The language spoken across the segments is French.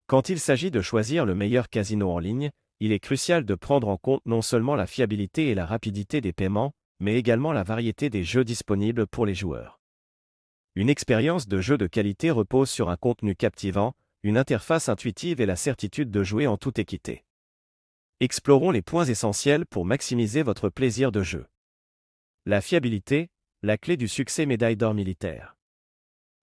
Quand il s'agit de choisir le meilleur casino en ligne, il est crucial de prendre en compte non seulement la fiabilité et la rapidité des paiements, mais également la variété des jeux disponibles pour les joueurs. Une expérience de jeu de qualité repose sur un contenu captivant, une interface intuitive et la certitude de jouer en toute équité. Explorons les points essentiels pour maximiser votre plaisir de jeu. La fiabilité, la clé du succès médaille d'or militaire.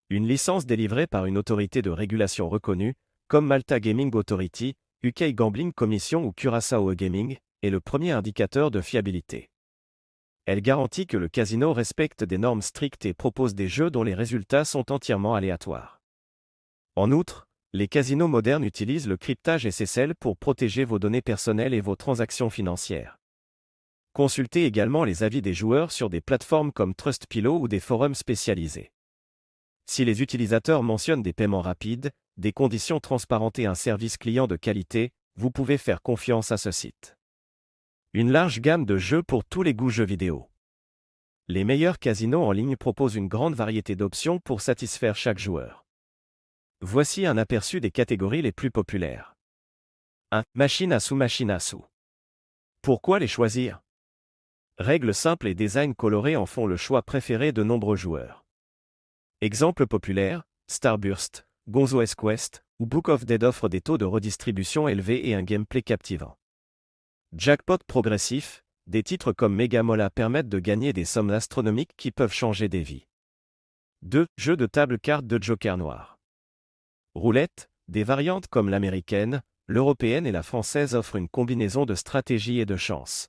Une licence délivrée par une autorité de régulation reconnue, comme Malta Gaming Authority, UK Gambling Commission ou Curaçao Gaming, est le premier indicateur de fiabilité. Elle garantit que le casino respecte des normes strictes et propose des jeux dont les résultats sont entièrement aléatoires. En outre, les casinos modernes utilisent le cryptage SSL pour protéger vos données personnelles et vos transactions financières. Consultez également les avis des joueurs sur des plateformes comme Trustpillow ou des forums spécialisés. Si les utilisateurs mentionnent des paiements rapides, des conditions transparentes et un service client de qualité, vous pouvez faire confiance à ce site. Une large gamme de jeux pour tous les goûts jeux vidéo. Les meilleurs casinos en ligne proposent une grande variété d'options pour satisfaire chaque joueur. Voici un aperçu des catégories les plus populaires. 1. Machine à sous. Pourquoi les choisir? Règles simples et designs colorés en font le choix préféré de nombreux joueurs. Exemples populaires, Starburst, Gonzo's Quest ou Book of Dead offrent des taux de redistribution élevés et un gameplay captivant. Jackpot progressif, des titres comme Mega Mola permettent de gagner des sommes astronomiques qui peuvent changer des vies. 2. Jeux de table cartes de Joker noir. Roulette, des variantes comme l'américaine, l'européenne et la française offrent une combinaison de stratégie et de chance.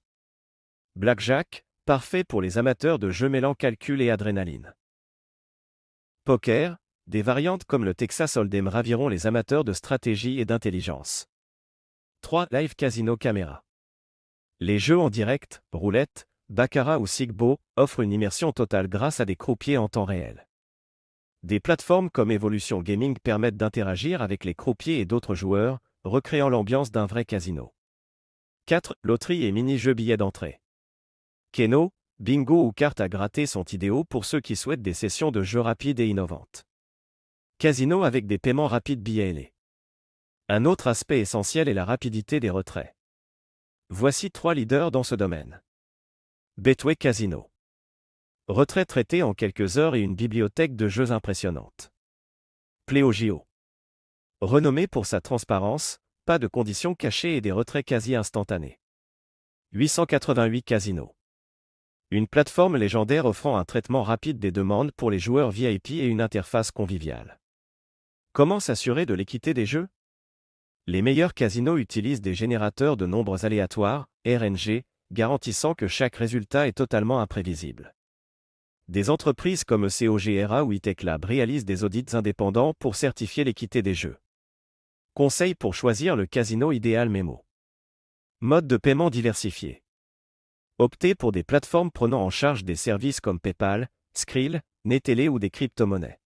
Blackjack, parfait pour les amateurs de jeux mêlant calcul et adrénaline. Poker, des variantes comme le Texas Hold'em raviront les amateurs de stratégie et d'intelligence. 3. Live Casino Caméra. Les jeux en direct, roulette, baccarat ou sigbo, offrent une immersion totale grâce à des croupiers en temps réel. Des plateformes comme Evolution Gaming permettent d'interagir avec les croupiers et d'autres joueurs, recréant l'ambiance d'un vrai casino. 4. Loterie et mini-jeux billets d'entrée. Keno, bingo ou cartes à gratter sont idéaux pour ceux qui souhaitent des sessions de jeux rapides et innovantes. Casino avec des paiements rapides billets ailés. Un autre aspect essentiel est la rapidité des retraits. Voici 3 leaders dans ce domaine. Betway Casino. Retrait traité en quelques heures et une bibliothèque de jeux impressionnante. PlayOGO. Renommé pour sa transparence, pas de conditions cachées et des retraits quasi instantanés. 888 Casino. Une plateforme légendaire offrant un traitement rapide des demandes pour les joueurs VIP et une interface conviviale. Comment s'assurer de l'équité des jeux? Les meilleurs casinos utilisent des générateurs de nombres aléatoires, RNG, garantissant que chaque résultat est totalement imprévisible. Des entreprises comme ECOGRA ou Iteclab réalisent des audits indépendants pour certifier l'équité des jeux. Conseils pour choisir le casino idéal Memo. Mode de paiement diversifié. Optez pour des plateformes prenant en charge des services comme PayPal, Skrill, Neteller ou des crypto-monnaies.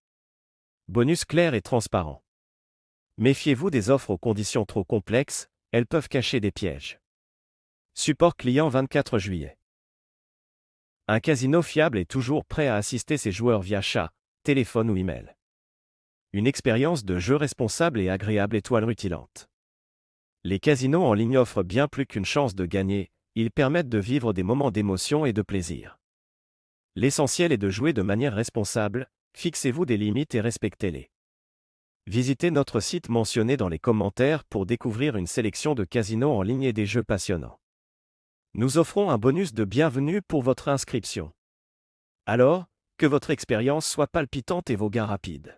Bonus clairs et transparents. Méfiez-vous des offres aux conditions trop complexes, elles peuvent cacher des pièges. Support client 24 juillet. Un casino fiable est toujours prêt à assister ses joueurs via chat, téléphone ou email. Une expérience de jeu responsable et agréable étoile rutilante. Les casinos en ligne offrent bien plus qu'une chance de gagner, ils permettent de vivre des moments d'émotion et de plaisir. L'essentiel est de jouer de manière responsable, fixez-vous des limites et respectez-les. Visitez notre site mentionné dans les commentaires pour découvrir une sélection de casinos en ligne et des jeux passionnants. Nous offrons un bonus de bienvenue pour votre inscription. Alors, que votre expérience soit palpitante et vos gains rapides.